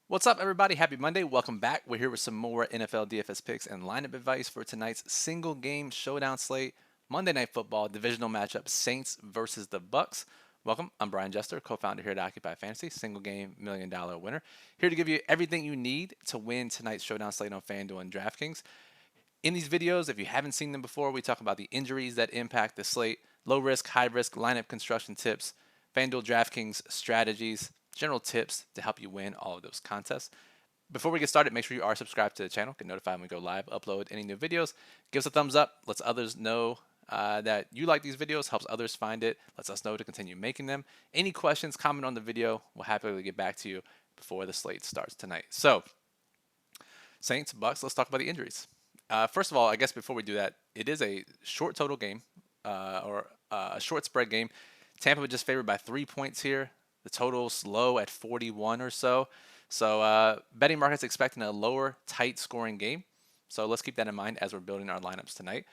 What's up, everybody? Happy Monday. Welcome back. We're here with some more NFL DFS picks and lineup advice for tonight's single game showdown slate. Monday Night Football divisional matchup Saints versus the Bucks. Welcome. I'm Brian Jester, co-founder here at Occupy Fantasy, single game $1 million winner. Here to give you everything you need to win tonight's showdown slate on FanDuel and DraftKings. In these videos, if you haven't seen them before, we talk about the injuries that impact the slate, low risk, high risk lineup construction tips, FanDuel DraftKings strategies, general tips to help you win all of those contests. Before we get started, make sure you are subscribed to the channel. Get notified when we go live, upload any new videos. Give us a thumbs up. Lets others know that you like these videos. Helps others find it. Lets us know to continue making them. Any questions, comment on the video. We'll happily get back to you before the slate starts tonight. So, Saints, Bucks, let's talk about the injuries. First of all, I guess before we do that, it is a short total game or a short spread game. Tampa just favored by 3 points here. The total's low at 41 or so. So betting markets expecting a lower, tight scoring game. So let's keep that in mind as we're building our lineups tonight.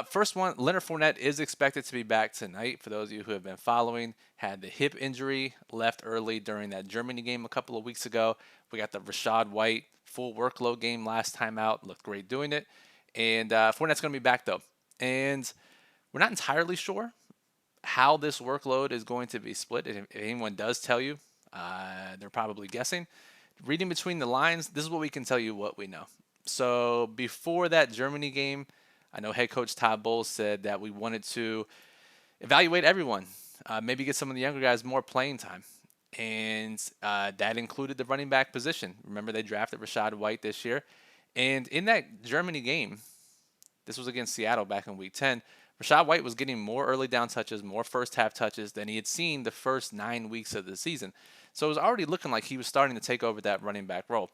First one, Leonard Fournette is expected to be back tonight. For those of you who have been following, had the hip injury, left early during that Germany game a couple of weeks ago. We got the Rashad White full workload game last time out. Looked great doing it. And Fournette's going to be back, though. And we're not entirely sure how this workload is going to be split. If anyone does tell you, they're probably guessing. Reading between the lines, this is what we can tell you what we know. So before that Germany game, I know head coach Todd Bowles said that we wanted to evaluate everyone, maybe get some of the younger guys more playing time. And that included the running back position. Remember, they drafted Rashad White this year. And in that Germany game, this was against Seattle back in week 10, Rashad White was getting more early down touches, more first half touches than he had seen the first 9 weeks of the season. So it was already looking like he was starting to take over that running back role.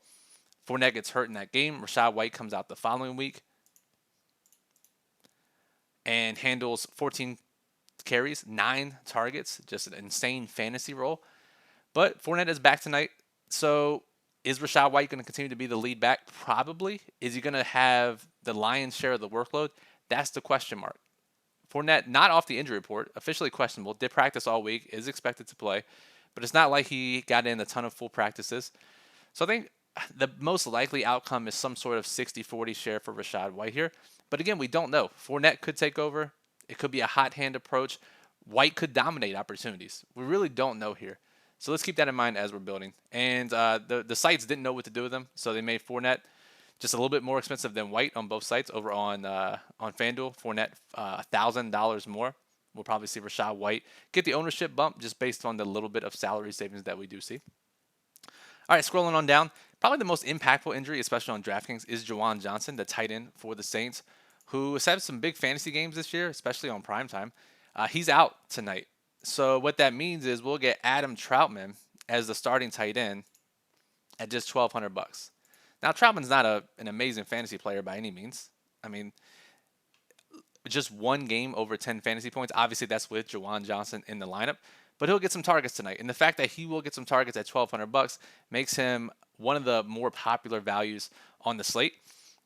Fournette gets hurt in that game. Rashad White comes out the following week and handles 14 carries, 9 targets, just an insane fantasy role. But Fournette is back tonight. So is Rashad White going to continue to be the lead back? Probably. Is he going to have the lion's share of the workload? That's the question mark. Fournette, not off the injury report, officially questionable, did practice all week, is expected to play, but it's not like he got in a ton of full practices. So I think the most likely outcome is some sort of 60-40 share for Rashad White here. But again, we don't know. Fournette could take over. It could be a hot hand approach. White could dominate opportunities. We really don't know here. So let's keep that in mind as we're building. And the sites didn't know what to do with them, so they made Fournette just a little bit more expensive than White on both sites. Over on FanDuel, Fournette $1,000 more. We'll probably see Rashad White get the ownership bump just based on the little bit of salary savings that we do see. All right, scrolling on down, probably the most impactful injury, especially on DraftKings, is Juwan Johnson, the tight end for the Saints, who has had some big fantasy games this year, especially on primetime. He's out tonight. So what that means is we'll get Adam Troutman as the starting tight end at just $1,200. Now, Troutman's not an amazing fantasy player by any means. I mean, just one game over 10 fantasy points. Obviously, that's with Juwan Johnson in the lineup, but he'll get some targets tonight. And the fact that he will get some targets at $1,200 makes him one of the more popular values on the slate.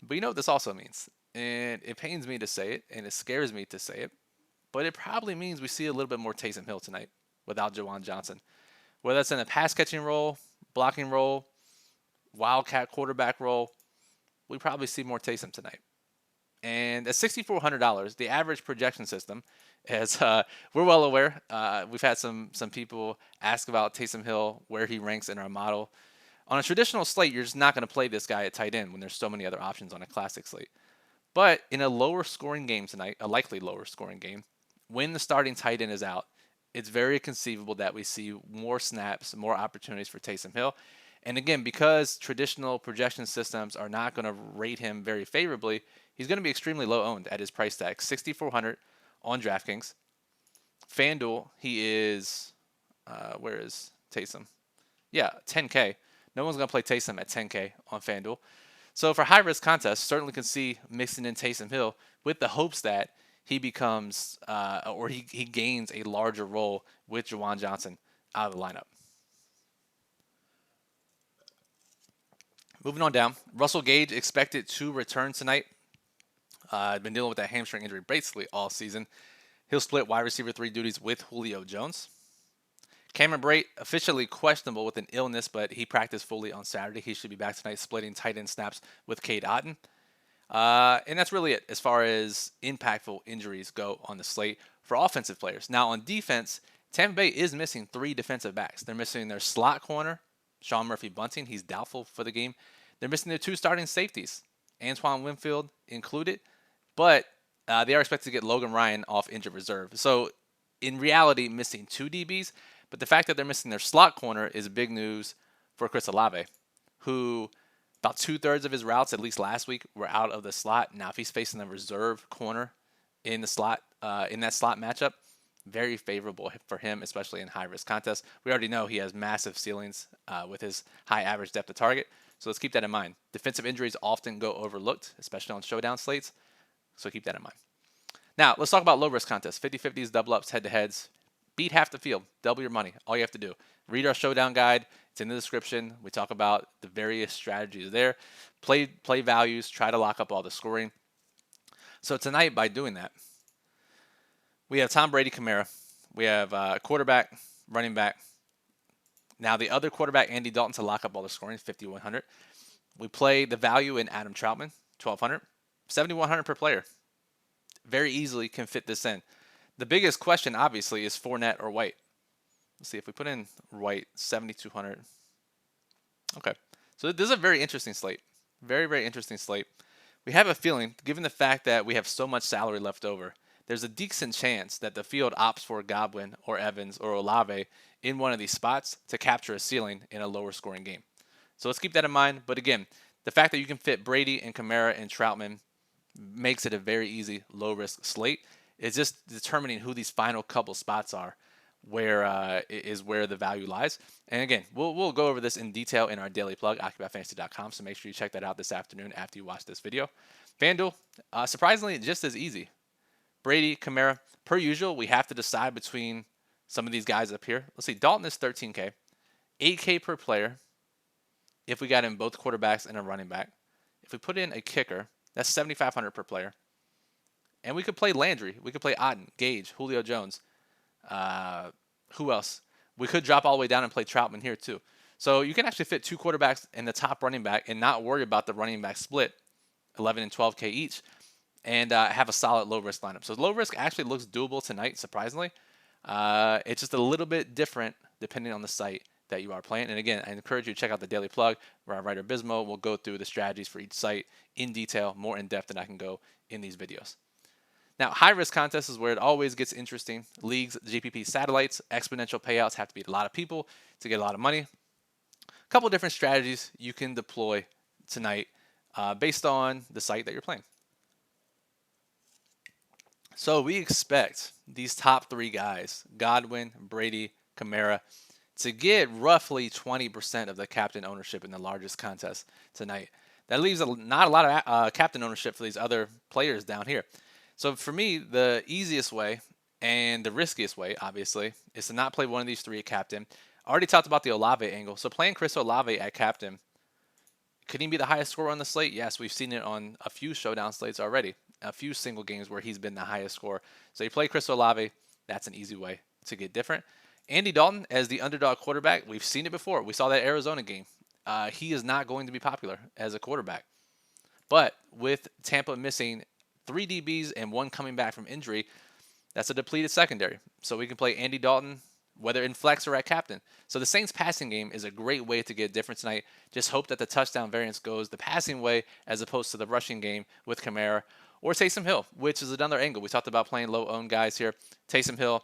But you know what this also means? And it pains me to say it, and it scares me to say it, but it probably means we see a little bit more Taysom Hill tonight without Juwan Johnson. Whether that's in a pass-catching role, blocking role, wildcat quarterback role, we probably see more Taysom tonight. And at $6,400, the average projection system is, we're well aware. We've had some people ask about Taysom Hill, where he ranks in our model. On a traditional slate, you're just not going to play this guy at tight end when there's so many other options on a classic slate. But in a lower scoring game tonight, a likely lower scoring game, when the starting tight end is out, it's very conceivable that we see more snaps, more opportunities for Taysom Hill. And again, because traditional projection systems are not going to rate him very favorably, he's going to be extremely low owned at his price tag, $6,400 on DraftKings. FanDuel, he is, where is Taysom? Yeah, 10K. No one's going to play Taysom at 10K on FanDuel. So for high-risk contests, certainly can see mixing in Taysom Hill with the hopes that he becomes, or he gains a larger role with Juwan Johnson out of the lineup. Moving on down, Russell Gage expected to return tonight. Been dealing with that hamstring injury basically all season. He'll split wide receiver 3 duties with Julio Jones. Cameron Brate, officially questionable with an illness, but he practiced fully on Saturday. He should be back tonight, splitting tight end snaps with Cade Otton. And that's really it as far as impactful injuries go on the slate for offensive players. Now, on defense, Tampa Bay is missing 3 defensive backs. They're missing their slot corner, Sean Murphy-Bunting. He's doubtful for the game. They're missing their 2 starting safeties, Antoine Winfield included, but they are expected to get Logan Ryan off injured reserve. So, in reality, missing 2 DBs, but the fact that they're missing their slot corner is big news for Chris Olave, who about 2/3 of his routes, at least last week, were out of the slot. Now, if he's facing the reserve corner in the slot, in that slot matchup, very favorable for him, especially in high-risk contests. We already know he has massive ceilings with his high average depth of target, so let's keep that in mind. Defensive injuries often go overlooked, especially on showdown slates, so keep that in mind. Now, let's talk about low-risk contests. 50-50s, double-ups, head-to-heads. Beat half the field. Double your money. All you have to do. Read our showdown guide. It's in the description. We talk about the various strategies there. Play values. Try to lock up all the scoring. So tonight, by doing that, we have Tom Brady, Kamara. We have quarterback, running back. Now the other quarterback, Andy Dalton, to lock up all the scoring, 5,100. We play the value in Adam Troutman, 1,200. 7,100 per player. Very easily can fit this in. The biggest question, obviously, is Fournette or White. Let's see if we put in White, 7,200. Okay, so this is a very interesting slate. Very, very interesting slate. We have a feeling, given the fact that we have so much salary left over, there's a decent chance that the field opts for Godwin or Evans or Olave in one of these spots to capture a ceiling in a lower scoring game. So let's keep that in mind. But again, the fact that you can fit Brady and Kamara and Troutman makes it a very easy low-risk slate. It's just determining who these final couple spots are, where the value lies. And again, we'll go over this in detail in our daily plug, OccupyFantasy.com, so make sure you check that out this afternoon after you watch this video. FanDuel, surprisingly, just as easy. Brady, Kamara, per usual, we have to decide between some of these guys up here. Let's see, Dalton is 13K, 8K per player if we got in both quarterbacks and a running back. If we put in a kicker, that's 7,500 per player. And we could play Landry. We could play Otton, Gage, Julio Jones. Who else? We could drop all the way down and play Troutman here too. So you can actually fit 2 quarterbacks and the top running back and not worry about the running back split, 11 and 12K each, and have a solid low-risk lineup. So low-risk actually looks doable tonight, surprisingly. It's just a little bit different depending on the site that you are playing. And again, I encourage you to check out the Daily Plug, where our writer Bismo will go through the strategies for each site in detail, more in depth than I can go in these videos. Now, high-risk contests is where it always gets interesting. Leagues, GPP satellites, exponential payouts have to beat a lot of people to get a lot of money. A couple different strategies you can deploy tonight based on the site that you're playing. So we expect these top 3 guys, Godwin, Brady, Kamara, to get roughly 20% of the captain ownership in the largest contest tonight. That leaves not a lot of captain ownership for these other players down here. So for me, the easiest way and the riskiest way, obviously, is to not play one of these 3 at captain. I already talked about the Olave angle. So playing Chris Olave at captain, could he be the highest scorer on the slate? Yes, we've seen it on a few showdown slates already, a few single games where he's been the highest scorer. So you play Chris Olave, that's an easy way to get different. Andy Dalton as the underdog quarterback, we've seen it before. We saw that Arizona game. He is not going to be popular as a quarterback. But with Tampa missing 3 DBs and 1 coming back from injury, that's a depleted secondary. So we can play Andy Dalton, whether in flex or at captain. So the Saints passing game is a great way to get different tonight. Just hope that the touchdown variance goes the passing way as opposed to the rushing game with Kamara or Taysom Hill, which is another angle. We talked about playing low-owned guys here. Taysom Hill,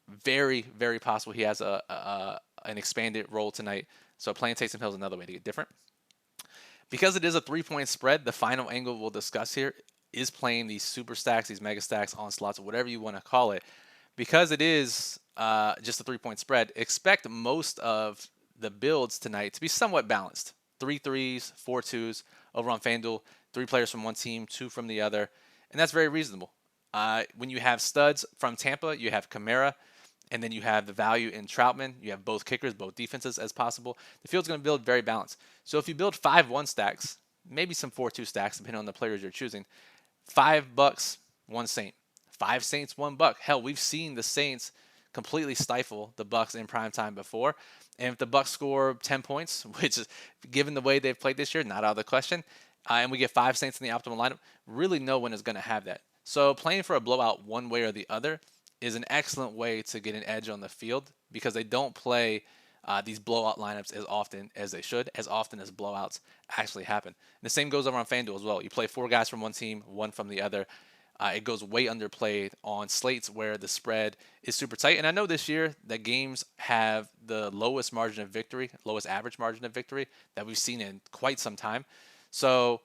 very, very possible he has an expanded role tonight. So playing Taysom Hill is another way to get different. Because it is a 3-point spread, the final angle we'll discuss here is playing these super stacks, these mega stacks, onslaughts, whatever you want to call it. Because it is just a 3-point spread, expect most of the builds tonight to be somewhat balanced. 3 3s, 4 2s over on FanDuel, 3 players from one team, 2 from the other. And that's very reasonable. When you have studs from Tampa, you have Kamara, and then you have the value in Troutman. You have both kickers, both defenses as possible. The field's going to build very balanced. So if you build 5 1 stacks, maybe some 4 2 stacks, depending on the players you're choosing, 5 Bucks, 1 Saint. 5 Saints, 1 Buck. Hell, we've seen the Saints completely stifle the Bucs in prime time before. And if the Bucs score 10 points, which is given the way they've played this year, not out of the question, and we get 5 Saints in the optimal lineup, really no one is going to have that. So playing for a blowout one way or the other is an excellent way to get an edge on the field because they don't play these blowout lineups as often as they should, as often as blowouts actually happen. And the same goes over on FanDuel as well. You play 4 guys from one team, 1 from the other. It goes way underplayed on slates where the spread is super tight. And I know this year that games have the lowest margin of victory, lowest average margin of victory that we've seen in quite some time. So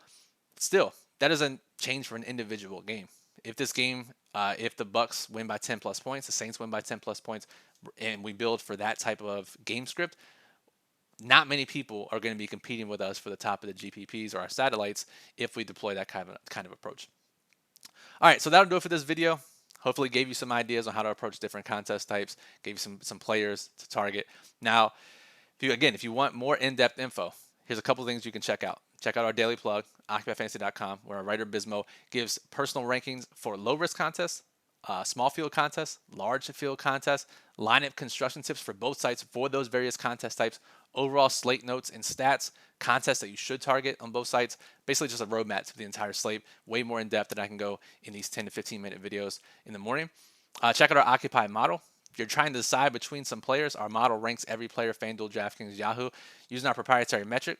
still, that doesn't change for an individual game. If this game, if the Bucs win by 10 plus points, the Saints win by 10 plus points, and we build for that type of game script, not many people are going to be competing with us for the top of the GPPs or our satellites if we deploy that kind of approach. All right, so that'll do it for this video. Hopefully gave you some ideas on how to approach different contest types, gave you some players to target. Now, if you want more in-depth info, here's a couple of things you can check out. Check out our daily plug, OccupyFantasy.com, where our writer Bismo gives personal rankings for low-risk contests, small field contests, large field contests, lineup construction tips for both sites for those various contest types, overall slate notes and stats, contests that you should target on both sites, basically just a roadmap to the entire slate, way more in depth than I can go in these 10 to 15 minute videos in the morning. Check out our Occupy model. If you're trying to decide between some players, our model ranks every player, FanDuel, DraftKings, Yahoo, using our proprietary metric.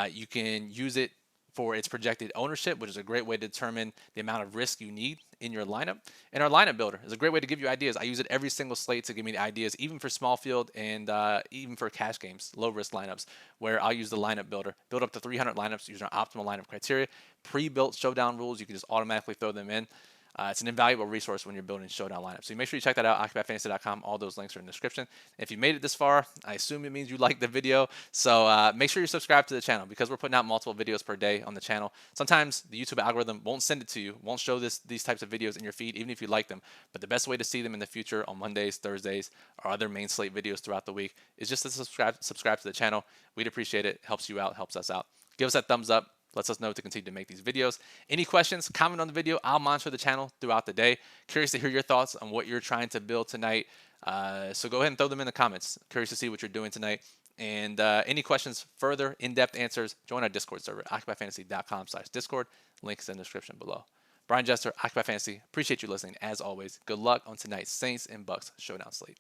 You can use it for its projected ownership, which is a great way to determine the amount of risk you need in your lineup. And our lineup builder is a great way to give you ideas. I use it every single slate to give me the ideas, even for small field and even for cash games, low risk lineups, where I'll use the lineup builder, build up to 300 lineups using our optimal lineup criteria, pre-built showdown rules. You can just automatically throw them in. It's an invaluable resource when you're building showdown lineups. So make sure you check that out, OccupyFantasy.com. All those links are in the description. If you made it this far, I assume it means you liked the video. So make sure you subscribe to the channel because we're putting out multiple videos per day on the channel. Sometimes the YouTube algorithm won't send it to you, won't show these types of videos in your feed, even if you like them. But the best way to see them in the future on Mondays, Thursdays, or other main slate videos throughout the week is just to subscribe to the channel. We'd appreciate it. Helps you out, helps us out. Give us that thumbs up. Lets us know to continue to make these videos. Any questions, comment on the video. I'll monitor the channel throughout the day. Curious to hear your thoughts on what you're trying to build tonight. So go ahead and throw them in the comments. Curious to see what you're doing tonight. And any questions, further in-depth answers, join our Discord server, OccupyFantasy.com/Discord. Link is in the description below. Brian Jester, Occupy Fantasy. Appreciate you listening. As always, good luck on tonight's Saints and Bucs showdown slate.